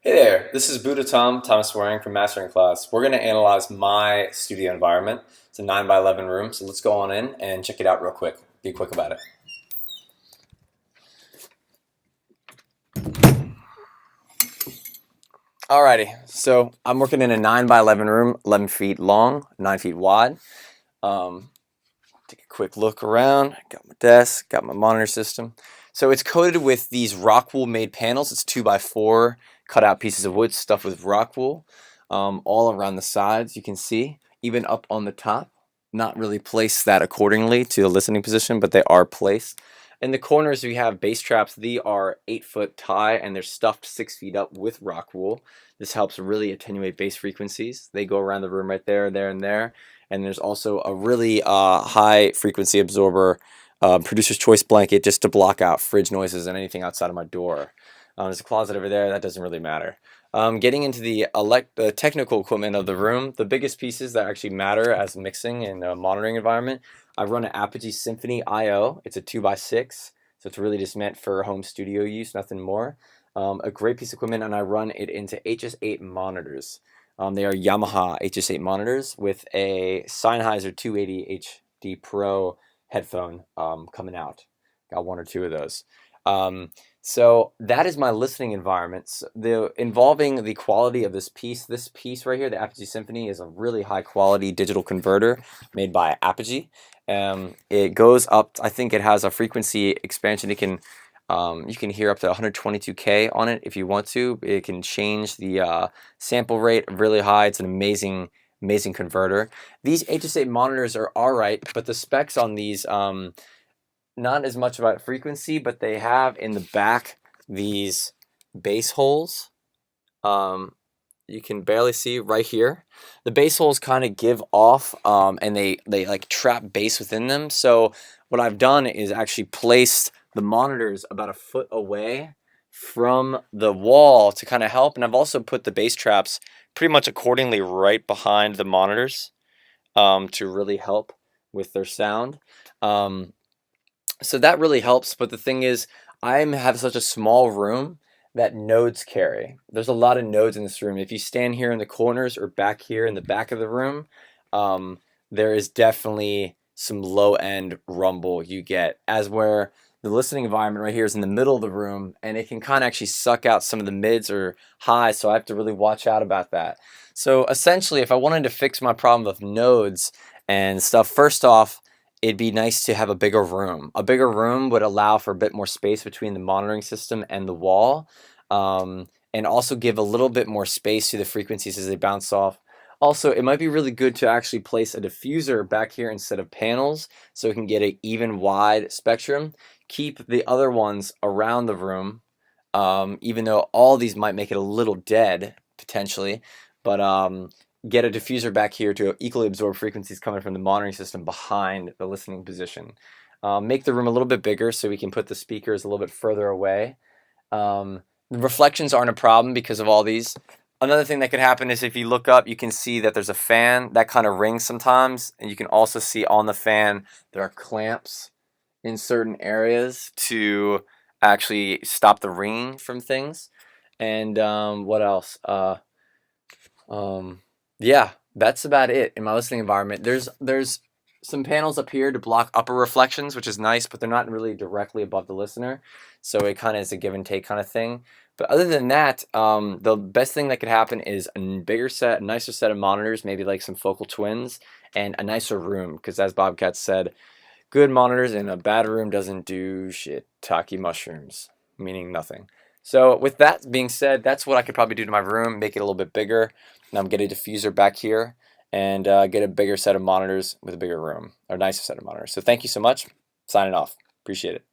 Hey there, this is Buda Thomas Waring from Mastering Class. We're going to analyze my studio environment. It's a 9 by 11 room, so let's go on in and check it out real quick. Be quick about it. Alrighty, so I'm working in a 9 by 11 room, 11 feet long, 9 feet wide. Take a quick look around. Got my desk, got my monitor system. So it's coated with these rock wool made panels. It's 2 by 4 cut out pieces of wood stuffed with rock wool all around the sides. You can see even up on the top. Not really placed that accordingly to the listening position, but they are placed. In the corners, we have bass traps. They are 8-foot high and they're stuffed 6 feet up with rock wool. This helps really attenuate bass frequencies. They go around the room right there, there, and there. And there's also a really high frequency absorber producer's choice blanket just to block out fridge noises and anything outside of my door. There's a closet over there. That doesn't really matter. Getting into the technical equipment of the room, the biggest pieces that actually matter as mixing and monitoring environment, I run an Apogee Symphony IO. It's a 2x6, so it's really just meant for home studio use, nothing more. A great piece of equipment, and I run it into HS8 monitors. They are Yamaha HS8 monitors with a Sennheiser 280 HD Pro headphone coming out. Got one or two of those. So that is my listening environment. So involving the quality of this piece right here, the Apogee Symphony, is a really high quality digital converter made by Apogee. It goes up, I think it has a frequency expansion. You can hear up to 122K on it if you want to. It can change the sample rate really high. It's an amazing converter. These HS8 monitors are alright, but the specs on these, not as much about frequency, but they have in the back these bass holes. You can barely see right here. The bass holes kind of give off and they like trap bass within them. So what I've done is actually placed the monitors about a foot away from the wall to kind of help. And I've also put the bass traps pretty much accordingly right behind the monitors to really help with their sound. So that really helps. But the thing is, I have such a small room that nodes carry. There's a lot of nodes in this room. If you stand here in the corners or back here in the back of the room, there is definitely some low-end rumble you get, as where the listening environment right here is in the middle of the room, and it can kind of actually suck out some of the mids or highs, so I have to really watch out about that. So essentially, if I wanted to fix my problem with nodes and stuff, first off, it'd be nice to have a bigger room. A bigger room would allow for a bit more space between the monitoring system and the wall, and also give a little bit more space to the frequencies as they bounce off. Also, it might be really good to actually place a diffuser back here instead of panels so we can get an even wide spectrum. Keep the other ones around the room, even though all these might make it a little dead, potentially, but get a diffuser back here to equally absorb frequencies coming from the monitoring system behind the listening position. Make the room a little bit bigger so we can put the speakers a little bit further away. The reflections aren't a problem because of all these. Another thing that could happen is if you look up, you can see that there's a fan that kind of rings sometimes, and you can also see on the fan there are clamps in certain areas to actually stop the ringing from things. And what else? Yeah, that's about it in my listening environment. There's some panels up here to block upper reflections, which is nice, but they're not really directly above the listener, so it kind of is a give and take kind of thing. But other than that, the best thing that could happen is a nicer set of monitors, maybe like some focal twins, and a nicer room, because as Bobcat said, good monitors in a bad room doesn't do shit. Taki mushrooms, meaning nothing. So with that being said, that's what I could probably do to my room, make it a little bit bigger. Now get a diffuser back here and get a bigger set of monitors with a bigger room, or a nicer set of monitors. So thank you so much. Signing off. Appreciate it.